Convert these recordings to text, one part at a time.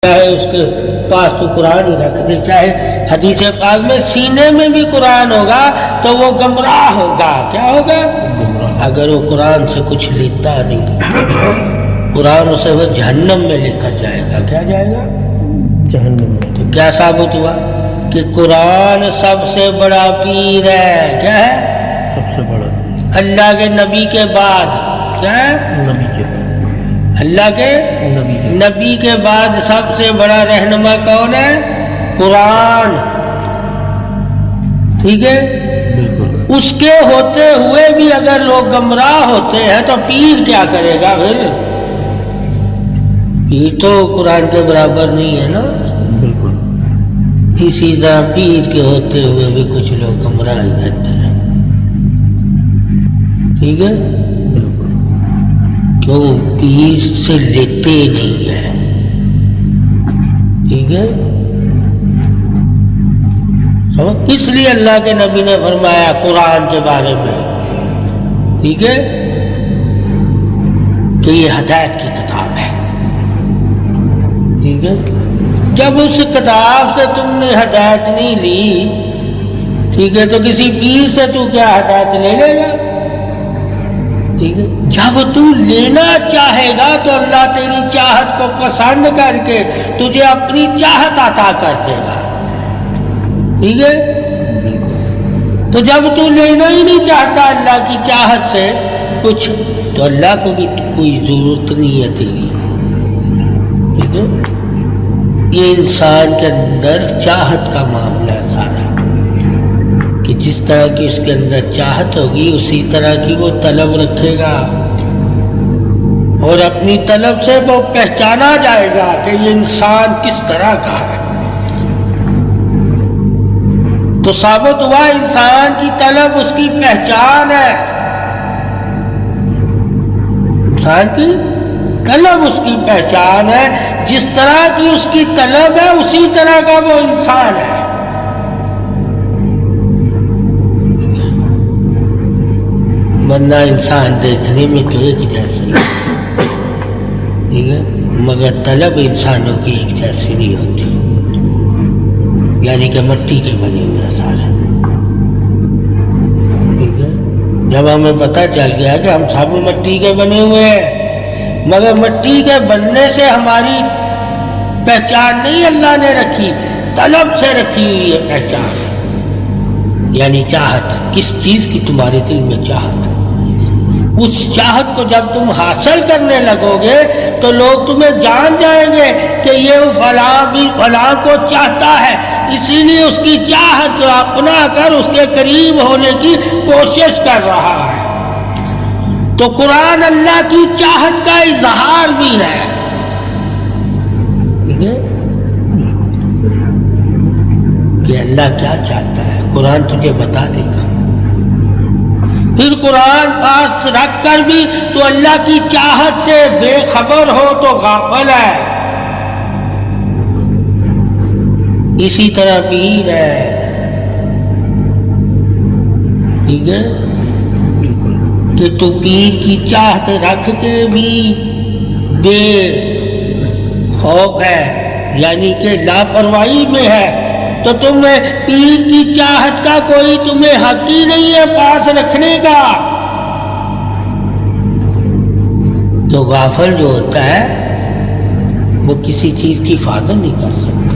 ہے اس کے پاس تو قرآن ہی رکھنے چاہے. حدیث پاک میں سینے میں بھی قرآن ہوگا تو وہ گمراہ ہوگا. کیا ہوگا؟ اگر وہ قرآن سے کچھ لیتا نہیں، قرآن اسے وہ جہنم میں لے کر جائے گا. کیا جائے گا؟ جہنم میں. تو کیا ثابت ہوا کہ قرآن سب سے بڑا پیر ہے. کیا ہے؟ سب سے بڑا اللہ کے نبی کے بعد. کیا ہے؟ نبی کے بعد. اللہ کے نبی کے بعد سب سے بڑا رہنما کون ہے؟ قرآن. ٹھیک ہے؟ بالکل. اس کے ہوتے ہوئے بھی اگر لوگ گمراہ ہوتے ہیں تو پیر کیا کرے گا پھر؟ پیر تو قرآن کے برابر نہیں ہے نا. بالکل. اسی طرح پیر کے ہوتے ہوئے بھی کچھ لوگ گمراہ ہی رہتے ہیں. ٹھیک ہے؟ بالکل. کیوں؟ پیر سے لیتے نہیں ہیں. ٹھیک ہے؟ اس لیے اللہ کے نبی نے فرمایا قرآن کے بارے میں، ٹھیک ہے، کہ یہ ہدایت کی کتاب ہے. ٹھیک ہے؟ جب اس کتاب سے تم نے ہدایت نہیں لی، ٹھیک ہے، تو کسی پیر سے تو کیا ہدایت لے لے گا؟ ٹھیک ہے؟ جب تو لینا چاہے گا تو اللہ تیری چاہت کو پسند کر کے تجھے اپنی چاہت عطا کر دے گا. ٹھیک ہے؟ تو جب تو لینا ہی نہیں چاہتا اللہ کی چاہت سے کچھ، تو اللہ کو بھی کوئی ضرورت نہیں ہے تیری. ٹھیک ہے؟ یہ انسان کے اندر چاہت کا معاملہ ہے سارا، کہ جس طرح کی اس کے اندر چاہت ہوگی اسی طرح کی وہ طلب رکھے گا، اور اپنی طلب سے وہ پہچانا جائے گا کہ یہ انسان کس طرح کا ہے. تو ثابت ہوا انسان کی طلب اس کی پہچان ہے. انسان کی طلب اس کی پہچان ہے. جس طرح کی اس کی طلب ہے اسی طرح کا وہ انسان ہے. ورنہ انسان دیکھنے میں تو ایک جیسا ہی ہے، ٹھیک ہے، مگر طلب انسانوں کی ایک جیسی نہیں ہوتی. یعنی کہ مٹی کے بنے ہوئے سارے. ٹھیک ہے؟ جب ہمیں پتہ چل گیا کہ ہم سب مٹی کے بنے ہوئے ہیں، مگر مٹی کے بننے سے ہماری پہچان نہیں اللہ نے رکھی، طلب سے رکھی ہوئی ہے پہچان. یعنی چاہت، کس چیز کی تمہارے دل میں چاہت، اس چاہت کو جب تم حاصل کرنے لگو گے تو لوگ تمہیں جان جائیں گے کہ یہ فلاں بھی فلاں کو چاہتا ہے، اسی لیے اس کی چاہت اپنا کر اس کے قریب ہونے کی کوشش کر رہا ہے. تو قرآن اللہ کی چاہت کا اظہار بھی ہے. ٹھیک ہے؟ کہ اللہ کیا چاہتا ہے قرآن تجھے بتا دے گا. پھر قرآن پاس رکھ کر بھی تو اللہ کی چاہت سے بے خبر ہو تو غافل ہے. اسی طرح پیر ہے. ٹھیک ہے؟ کہ تو پیر کی چاہت رکھ کے بھی بے خوف ہے، یعنی کہ لاپرواہی میں ہے، تو تمہیں پیر کی چاہت کا کوئی تمہیں حق ہی نہیں ہے پاس رکھنے کا. تو غافل جو ہوتا ہے وہ کسی چیز کی حفاظت نہیں کر سکتا.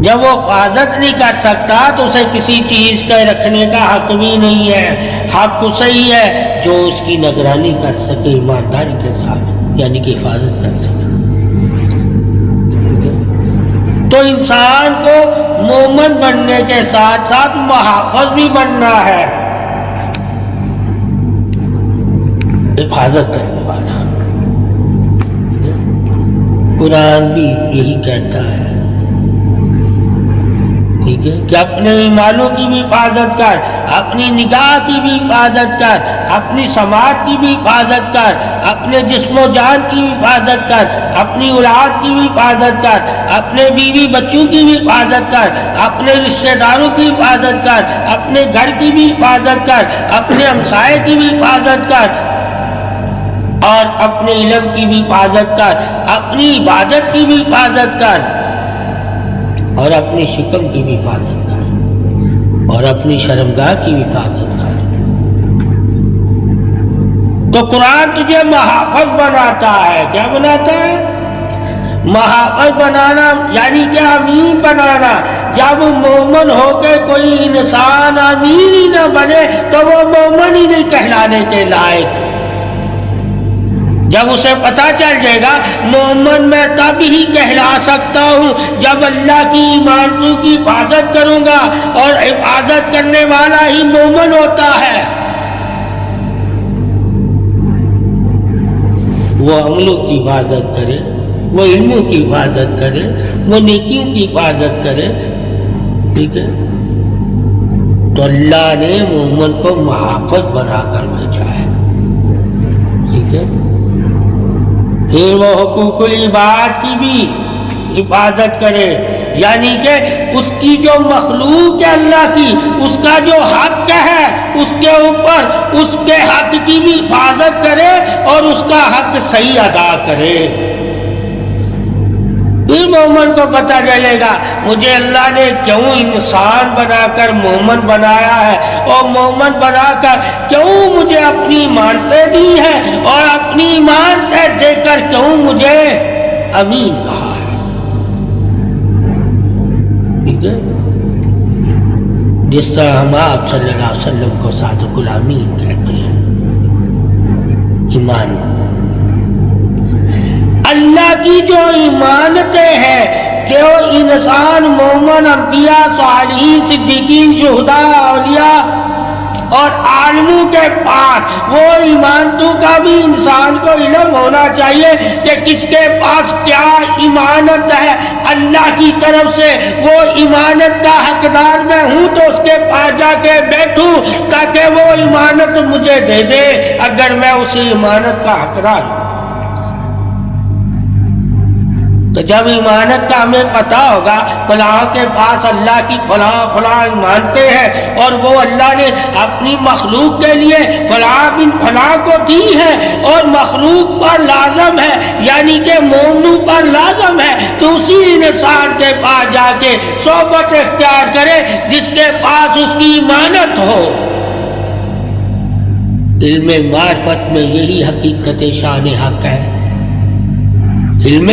جب وہ حفاظت نہیں کر سکتا تو اسے کسی چیز کا رکھنے کا حق بھی نہیں ہے. حق اسے ہی ہے جو اس کی نگرانی کر سکے ایمانداری کے ساتھ، یعنی کہ حفاظت کر سکے. تو انسان کو مومن بننے کے ساتھ ساتھ محافظ بھی بننا ہے، حفاظت کرنے والا. قرآن بھی یہی کہتا ہے، ٹھیک ہے، کہ اپنے ایمانوں کی بھی حفاظت کر، اپنی نگاہ کی بھی حفاظت کر، اپنی سماعت کی بھی حفاظت کر، اپنے جسم و جان کی بھی حفاظت کر، اپنی اولاد کی بھی حفاظت کر، اپنے بیوی بچوں کی بھی حفاظت کر، اپنے رشتہ داروں کی حفاظت کر، اپنے گھر کی بھی حفاظت کر، اپنے ہمسائے کی بھی حفاظت کر. اور اپنے علم کی بھی حفاظت کر، اپنی عبادت کی بھی حفاظت کر، اور اپنی شکم کی بھی حفاظت کر، اور اپنی شرمگاہ کی بھی حفاظت کر۔ تو قرآن تجھے محافظ بناتا ہے۔ کیا بناتا ہے؟ محافظ بنانا یعنی کہ امین بنانا۔ جب مومن ہو کے کوئی انسان امین ہی نہ بنے تو وہ مومن ہی نہیں کہلانے کے لائق۔ جب اسے پتہ چل جائے گا مومن میں تب ہی کہلا سکتا ہوں جب اللہ کی ایمانتوں کی حفاظت کروں گا، اور حفاظت کرنے والا ہی مومن ہوتا ہے۔ وہ عملوں کی حفاظت کرے، وہ علموں کی حفاظت کرے، وہ نیکیوں کی حفاظت کرے، ٹھیک ہے؟ تو اللہ نے مومن کو محافظ بنا کر بھیجا ہے، ٹھیک ہے؟ پھر وہ حقوق العباد کی بھی حفاظت کرے، یعنی کہ اس کی جو مخلوق ہے اللہ کی، اس کا جو حق ہے اس کے اوپر اس کے حق کی بھی حفاظت کرے اور اس کا حق صحیح ادا کرے۔ پھر مومن کو پتہ چلے گا مجھے اللہ نے کیوں انسان بنا کر مومن بنایا ہے، اور مومن بنا کر کیوں مجھے اپنی ایمانتیں دی ہیں، اور اپنی ایمانتیں دے کر کیوں مجھے امین کہا ہے، ٹھیک ہے؟ جس طرح ہم آپ صلی اللہ علیہ وسلم کو صادق الامین کہتے ہیں، ایمان اللہ کی جو ایمانتیں ہیں کہ وہ انسان مومن، انبیاء، صالحین، صدیقین، شہداء، اولیاء اور عالموں کے پاس، وہ ایمانتوں کا بھی انسان کو علم ہونا چاہیے کہ کس کے پاس کیا ایمانت ہے اللہ کی طرف سے۔ وہ ایمانت کا حقدار میں ہوں تو اس کے پاس جا کے بیٹھوں تاکہ وہ ایمانت مجھے دے دے اگر میں اس ایمانت کا حقدار ہوں۔ تو جب ایمانت کا ہمیں پتہ ہوگا فلاں کے پاس اللہ کی فلاں ایمانتیں ہیں، اور وہ اللہ نے اپنی مخلوق کے لیے فلاں بن فلاں کو دی ہے، اور مخلوق پر لازم ہے یعنی کہ مومنوں پر لازم ہے، تو اسی انسان کے پاس جا کے صحبت اختیار کرے جس کے پاس اس کی ایمانت ہو۔ علم معرفت میں یہی حقیقت شان حق ہے، علم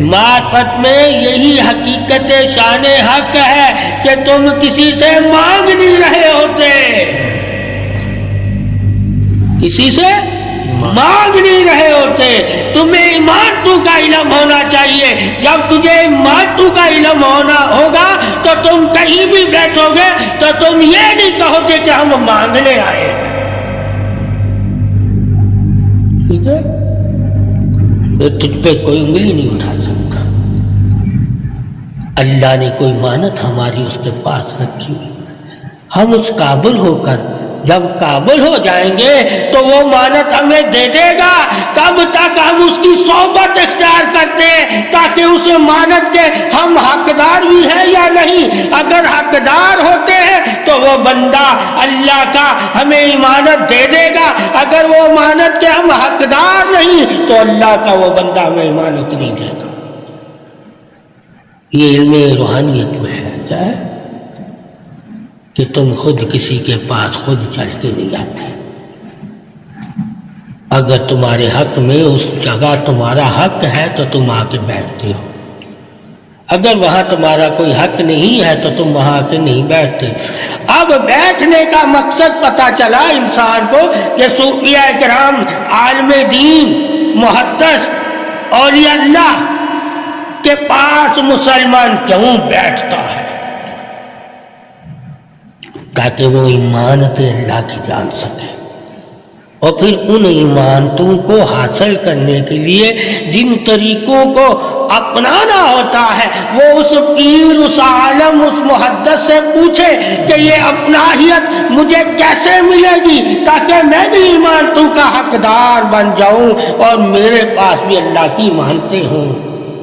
معرفت میں یہی حقیقت شان حق ہے کہ تم کسی سے مانگ نہیں رہے ہوتے، کسی سے مانگ نہیں رہے ہوتے، تمہیں ایمانتوں کا علم ہونا چاہیے۔ جب تجھے ایمانتوں کا علم ہونا ہوگا تو تم کہیں بھی بیٹھو گے تو تم یہ نہیں کہو گے کہ ہم مانگنے آئے، ٹھیک ہے؟ تجھ پہ کوئی انگلی نہیں اٹھا سکتا۔ اللہ نے کوئی مانت ہماری اس کے پاس رکھی ہوئی، ہم اس قابل ہو کر جب قابل ہو جائیں گے تو وہ مانت ہمیں دے دے گا۔ تب تک ہم اس کی صحبت اختیار کرتے ہیں تاکہ اس مانت کے ہم حقدار بھی ہیں یا نہیں۔ اگر حقدار ہوتے ہیں تو وہ بندہ اللہ کا ہمیں ایمانت دے دے گا، اگر وہ مانت کے ہم حقدار نہیں تو اللہ کا وہ بندہ ہمیں ایمانت نہیں دے گا۔ یہ علم روحانیت میں ہے، کیا ہے؟ کہ تم خود کسی کے پاس خود چل کے نہیں آتے، اگر تمہارے حق میں اس جگہ تمہارا حق ہے تو تم آ کے بیٹھتے ہو، اگر وہاں تمہارا کوئی حق نہیں ہے تو تم وہاں کے نہیں بیٹھتے۔ اب بیٹھنے کا مقصد پتہ چلا انسان کو کہ صوفیاء کرام، عالم دین، محدث، اولیاء اللہ کے پاس مسلمان کیوں بیٹھتا ہے؟ تاکہ وہ ایمانت اللہ کی جان سکے، اور پھر ان ایمانتوں کو حاصل کرنے کے لیے جن طریقوں کو اپنانا ہوتا ہے وہ اس پیر، اس عالم، اس محدث سے پوچھے کہ یہ اپناہیت مجھے کیسے ملے گی تاکہ میں بھی ایمانتوں کا حقدار بن جاؤں اور میرے پاس بھی اللہ کی ایمانتیں ہوں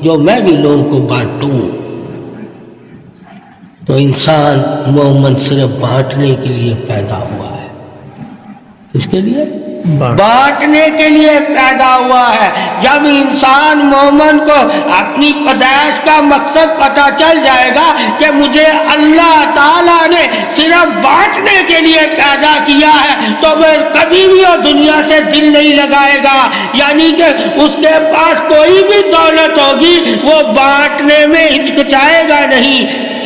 جو میں بھی لوگوں کو بانٹوں۔ تو انسان مومن صرف بانٹنے کے لیے پیدا ہوا ہے، اس کے لیے بانٹنے کے لیے پیدا ہوا ہے۔ جب انسان مومن کو اپنی پیدائش کا مقصد پتہ چل جائے گا کہ مجھے اللہ تعالیٰ نے صرف بانٹنے کے لیے پیدا کیا ہے، تو وہ کبھی بھی وہ دنیا سے دل نہیں لگائے گا، یعنی کہ اس کے پاس کوئی بھی دولت ہوگی وہ بانٹنے میں ہچکچائے گا نہیں۔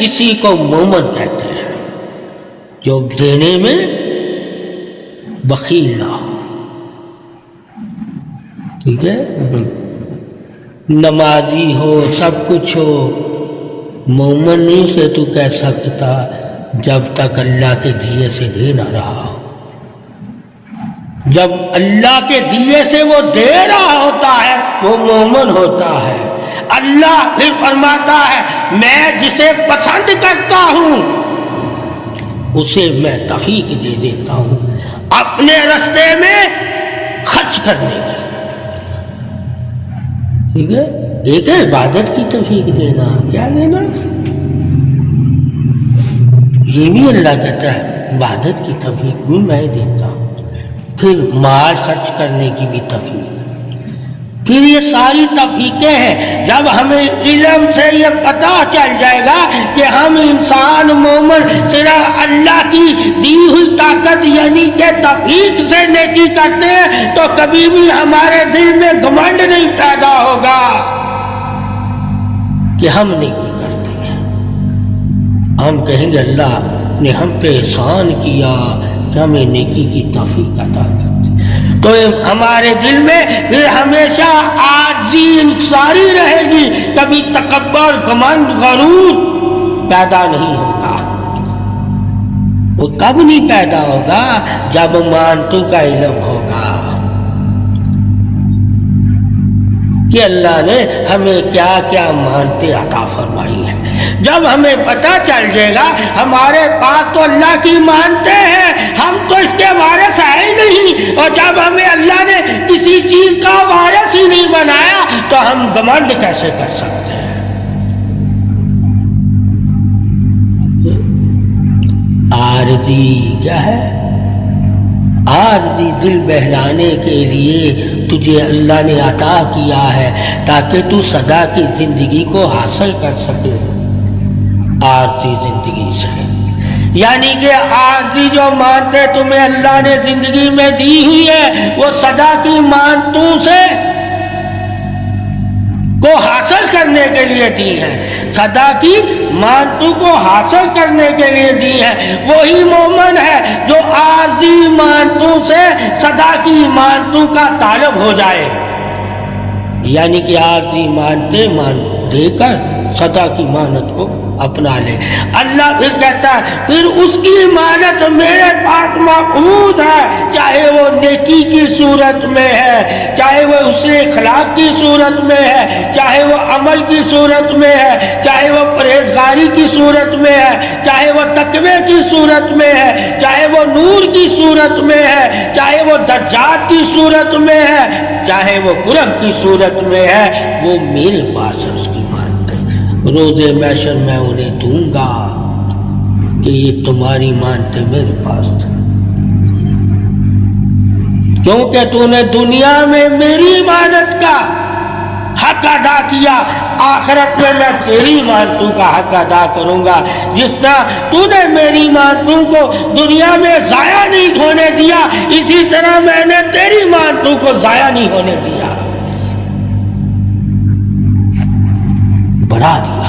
اسی کو مومن کہتے ہیں، جو دینے میں بخیل نہ ہو۔ ٹھیک ہے، نمازی ہو، سب کچھ ہو، مومن نہیں سے تو کہہ سکتا جب تک اللہ کے دیے سے دے نہ رہا ہو۔ جب اللہ کے دیے سے وہ دے رہا ہوتا ہے وہ مومن ہوتا ہے۔ اللہ پھر فرماتا ہے میں جسے پسند کرتا ہوں اسے میں توفیق دے دیتا ہوں اپنے راستے میں خرچ کرنے کی۔ ٹھیک ہے، ایک ہے عبادت کی توفیق دینا، کیا دینا؟ یہ بھی اللہ کہتا ہے عبادت کی توفیق بھی میں دیتا ہوں، پھر مال خرچ کرنے کی بھی توفیق۔ پھر یہ ساری توفیقیں ہیں۔ جب ہمیں علم سے یہ پتہ چل جائے گا کہ ہم انسان مومن صرف اللہ کی دی ہوئی طاقت یعنی کہ توفیق سے نیکی کرتے ہیں، تو کبھی بھی ہمارے دل میں گھمنڈ نہیں پیدا ہوگا کہ ہم نیکی کرتے ہیں۔ ہم کہیں گے اللہ نے ہم پہ احسان کیا کہ ہمیں نیکی کی توفیق عطا کرتے، تو ہمارے دل میں پھر ہمیشہ عاجزی انکساری رہے گی، کبھی تکبر، گھمنڈ، غرور پیدا نہیں ہوگا۔ وہ کب نہیں پیدا ہوگا؟ جب مانتو کا علم ہوگا کہ اللہ نے ہمیں کیا کیا مانتے عطا فرمائی ہیں۔ جب ہمیں پتہ چل جائے گا ہمارے پاس تو اللہ کی مانتے ہیں، ہم تو اس کے وارث ہے ہی نہیں، اور جب ہمیں اللہ نے کسی چیز کا وارث ہی نہیں بنایا تو ہم گھمنڈ کیسے کر سکتے ہیں؟ عارضی کیا ہے؟ عارضی دل بہلانے کے لیے تجھے اللہ نے عطا کیا ہے تاکہ تو سدا کی زندگی کو حاصل کر سکے عارضی زندگی سے، یعنی کہ عارضی جو مانتے تمہیں اللہ نے زندگی میں دی ہوئی ہے وہ سدا کی مانتوں سے کو حاصل کرنے کے لیے دی ہے، سدا کی مانتوں کو حاصل کرنے کے لیے دی ہے۔ وہی مومن ہے جو عارضی مانتوں سے سدا کی مانتوں کا طالب ہو جائے، یعنی کہ عارضی مانتے دے کر سدا کی مانت کو اپنا لے۔ اللہ پھر کہتا ہے پھر اس کی مانت میرے پاس محفوظ ہے، چاہے وہ نیکی کی صورت میں ہے، چاہے وہ حسن اخلاق کی صورت میں ہے، چاہے وہ عمل کی صورت میں ہے، چاہے وہ پرہیزگاری کی صورت میں ہے، چاہے وہ تقوی کی صورت میں ہے، چاہے وہ نور کی صورت میں ہے، چاہے وہ درجات کی صورت میں ہے، چاہے وہ قرب کی صورت میں ہے، وہ میرے پاس ہے اس کی مانتے۔ روز محشر میں انہیں دوں گا کہ یہ تمہاری مانتے میرے پاس تھے، کیونکہ تو نے دنیا میں میری مانت کا حق ادا کیا، آخرت میں میں تیری مانتوں کا حق ادا کروں گا۔ جس طرح تو نے میری مانتوں کو دنیا میں ضائع نہیں ہونے دیا، اسی طرح میں نے تیری مانتوں کو ضائع نہیں ہونے دیا، بڑھا دیا۔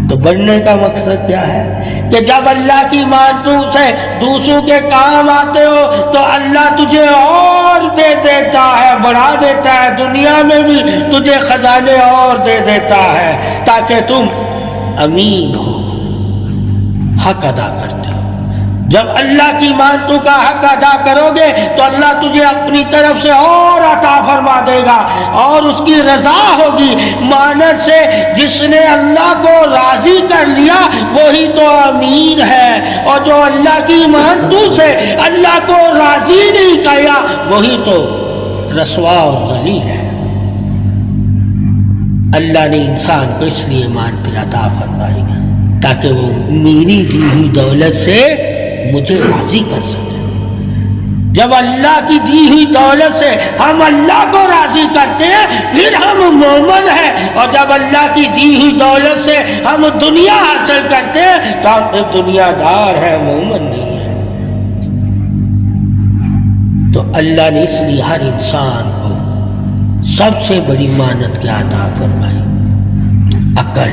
تو بڑھنے کا مقصد کیا ہے کہ جب اللہ کی مانتوں سے دوسروں کے کام آتے ہو تو اللہ تجھے اور دے دیتا ہے، بڑھا دیتا ہے، دنیا میں بھی تجھے خزانے اور دے دیتا ہے تاکہ تم امین ہو، حق ادا کرتے ہو۔ جب اللہ کی مانتوں کا حق ادا کرو گے تو اللہ تجھے اپنی طرف سے اور عطا فرما دے گا اور اس کی رضا ہوگی۔ مانت سے جس نے اللہ کو راضی کر لیا وہی تو امین ہے، اور جو اللہ کی مانتوں سے اللہ کو راضی نہیں کیا وہی تو رسوا اور ذلیل ہے۔ اللہ نے انسان کو اس لیے مانتے عطا فرمائی تاکہ وہ میری دی ہوئی دولت سے مجھے راضی کر سکے۔ جب اللہ کی دی ہوئی دولت سے ہم اللہ کو راضی کرتے ہیں پھر ہم مومن ہیں، اور جب اللہ کی دی ہوئی دولت سے ہم دنیا حاصل کرتے ہیں تو ہم پھر دنیا دار ہیں، مومن نہیں ہیں۔ تو اللہ نے اس لیے ہر انسان کو سب سے بڑی مانت کیا عطا فرمائی؟ عقل۔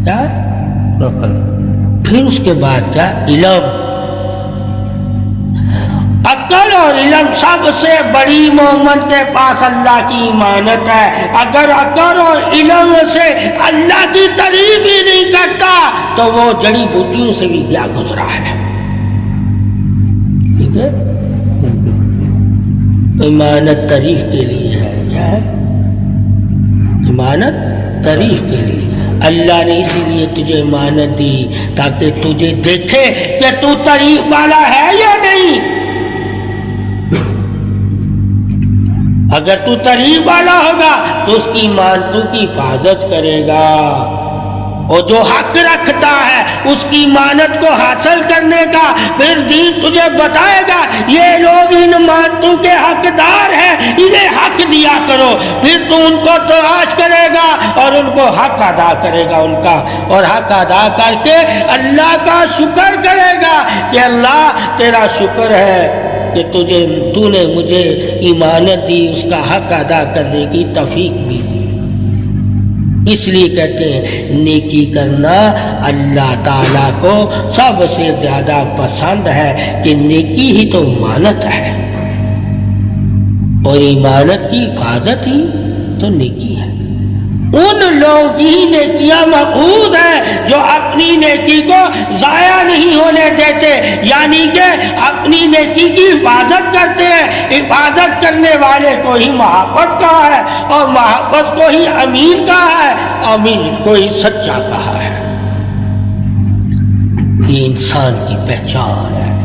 کیا؟ عقل۔ پھر اس کے بعد کیا؟ علم۔ عقل اور علم سب سے بڑی مومن کے پاس اللہ کی امانت ہے۔ اگر عقل اور علم سے اللہ کی تعریف ہی نہیں کرتا تو وہ جڑی بوٹیوں سے بھی کیا گزرا ہے۔ ٹھیک ہے، امانت تعریف کے لیے ہے۔ کیا ہے؟ امانت تعریف کے لیے۔ اللہ نے اسی لیے تجھے امانت دی تاکہ تجھے دیکھے کہ تو تعریف والا ہے یا نہیں۔ اگر تو تعریف والا ہوگا تو اس کی امانتوں کی حفاظت کرے گا، اور جو حق رکھتا ہے اس کی امانت کو حاصل کرنے کا پھر دین تجھے بتائے گا یہ لوگ ان امانتوں کے حقدار ہیں، انہیں حق دیا کرو۔ پھر تو ان کو تلاش کرے گا اور ان کو حق ادا کرے گا ان کا، اور حق ادا کر کے اللہ کا شکر کرے گا کہ اللہ تیرا شکر ہے کہ تو نے مجھے امانت دی، اس کا حق ادا کرنے کی توفیق بھی دی۔ اس لیے کہتے ہیں نیکی کرنا اللہ تعالیٰ کو سب سے زیادہ پسند ہے، کہ نیکی ہی تو امانت ہے، اور امانت کی حفاظت ہی تو نیکی ہے۔ ان لوگوں کی نیکیاں مقبول ہیں جو اپنی نیکی کو ضائع نہیں ہونے دیتے، یعنی کہ اپنی نیکی کی حفاظت کرتے ہیں۔ حفاظت کرنے والے کو ہی محبت کہا ہے، اور محبت کو ہی امین کہا ہے، امین کو ہی سچا کہا ہے۔ یہ انسان کی پہچان ہے،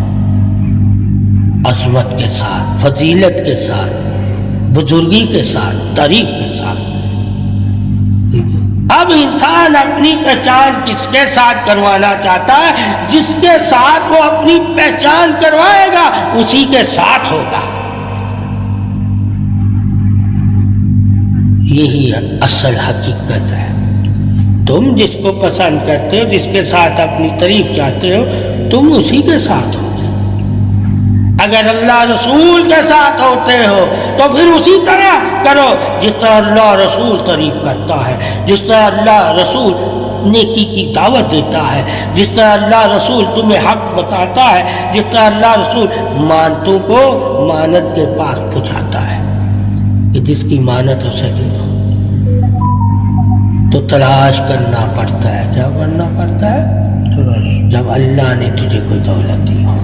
عظمت کے ساتھ، فضیلت کے ساتھ، بزرگی کے ساتھ، تعریف کے ساتھ۔ اب انسان اپنی پہچان کس کے ساتھ کروانا چاہتا ہے؟ جس کے ساتھ وہ اپنی پہچان کروائے گا اسی کے ساتھ ہوگا۔ یہی اصل حقیقت ہے۔ تم جس کو پسند کرتے ہو، جس کے ساتھ اپنی تعریف چاہتے ہو، تم اسی کے ساتھ ہو۔ اگر اللہ رسول کے ساتھ ہوتے ہو تو پھر اسی طرح کرو جس طرح اللہ رسول تعریف کرتا ہے، جس طرح اللہ رسول نیکی کی دعوت دیتا ہے، جس طرح اللہ رسول تمہیں حق بتاتا ہے، جس طرح اللہ رسول مانتوں کو مانت کے پاس پہنچاتا ہے کہ جس کی مانت اسے دے دو۔ تو تلاش کرنا پڑتا ہے۔ کیا کرنا پڑتا ہے؟ تلاش۔ جب اللہ نے تجھے کوئی دولت دی ہو،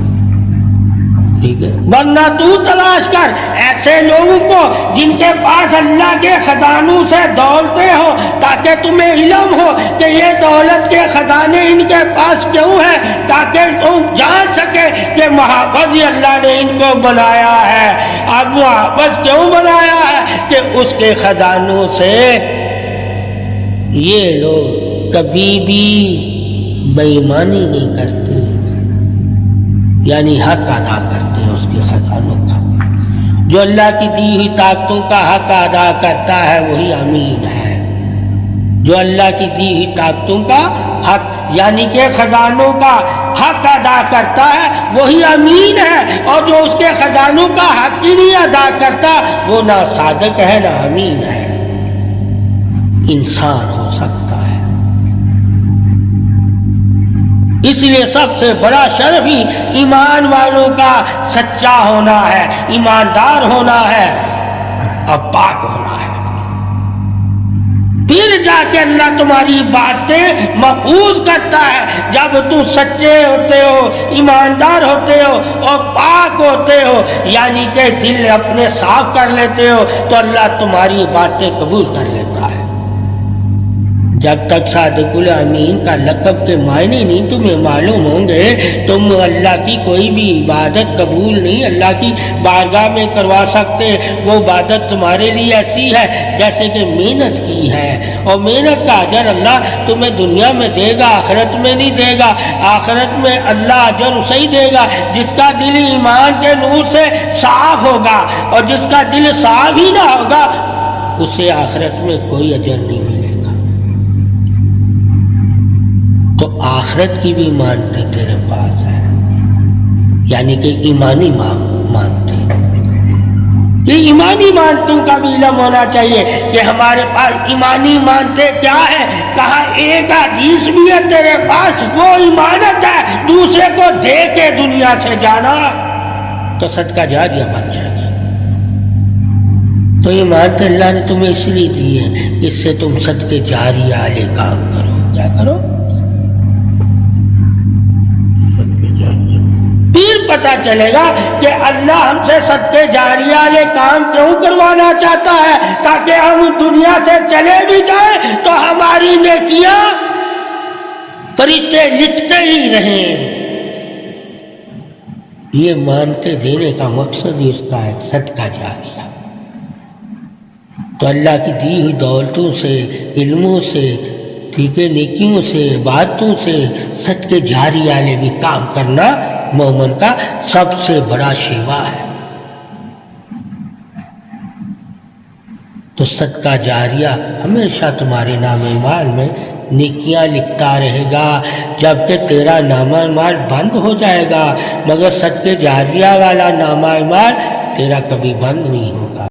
ٹھیک ہے، ورنہ تو تلاش کر ایسے لوگوں کو جن کے پاس اللہ کے خزانوں سے دولتیں ہو، تاکہ تمہیں علم ہو کہ یہ دولت کے خزانے ان کے پاس کیوں ہیں، تاکہ تم جان سکے کہ محافظ اللہ نے ان کو بنایا ہے۔ اب محافظ کیوں بنایا ہے؟ کہ اس کے خزانوں سے یہ لوگ کبھی بھی بے ایمانی نہیں کرتے، یعنی حق ادا کرتے ہیں اس کے خزانوں کا۔ جو اللہ کی دی ہوئی طاقتوں کا حق ادا کرتا ہے وہی امین ہے۔ جو اللہ کی دی ہوئی طاقتوں کا حق یعنی کہ خزانوں کا حق ادا کرتا ہے وہی امین ہے، اور جو اس کے خزانوں کا حق ہی نہیں ادا کرتا وہ نہ صادق ہے نہ امین ہے۔ انسان ہو سکتا ہے، اس لیے سب سے بڑا شرف ہی ایمان والوں کا سچا ہونا ہے، ایماندار ہونا ہے اور پاک ہونا ہے۔ پھر جا کے اللہ تمہاری باتیں محفوظ کرتا ہے۔ جب تم سچے ہوتے ہو، ایماندار ہوتے ہو اور پاک ہوتے ہو، یعنی کہ دل اپنے صاف کر لیتے ہو، تو اللہ تمہاری باتیں قبول کر لیتا ہے۔ جب تک صادق الامین کا لقب کے معنی نہیں تمہیں معلوم ہوں گے تم اللہ کی کوئی بھی عبادت قبول نہیں اللہ کی بارگاہ میں کروا سکتے. وہ عبادت تمہارے لیے ایسی ہے جیسے کہ محنت کی ہے، اور محنت کا اجر اللہ تمہیں دنیا میں دے گا، آخرت میں نہیں دے گا. آخرت میں اللہ اجر اسے ہی دے گا جس کا دل ایمان کے نور سے صاف ہوگا، اور جس کا دل صاف ہی نہ ہوگا اسے آخرت میں کوئی اجر نہیں ملے گا. تو آخرت کی بھی مانتے تیرے پاس ہے، یعنی کہ ایمانی مانتے. یہ ایمانی مانتوں کا بھی علم ہونا چاہیے کہ ہمارے پاس ایمانی مانتے کیا ہے. کہا ایک حدیث بھی ہے تیرے پاس، وہ ایمانت ہے دوسرے کو دے کے دنیا سے جانا تو صدقہ جاریہ بن جائے گا. تو ایمانت اللہ نے تمہیں اس لیے دی ہے کہ اس سے تم صدقے جاریہ والے کام کرو. کیا کرو؟ پھر پتہ چلے گا کہ اللہ ہم سے صدقے جاریہ والے کام کیوں کروانا چاہتا ہے، تاکہ ہم دنیا سے چلے بھی جائیں تو ہماری نیکیاں فرشتے لکھتے ہی رہیں. یہ مانتے دینے کا مقصد ہی اس کا ہے صدقہ جاریہ. تو اللہ کی دی ہوئی دولتوں سے، علموں سے، ٹھیک ہے، نیکیوں سے، عبادتوں سے صدقے جاریہ والے بھی کام کرنا مومن کا سب سے بڑا شیوا ہے. تو صدقہ جاریہ ہمیشہ تمہارے نام اعمال میں نیکیاں لکھتا رہے گا، جبکہ تیرا نام اعمال بند ہو جائے گا، مگر صدقے جاریہ والا نام اعمال تیرا کبھی بند نہیں ہوگا.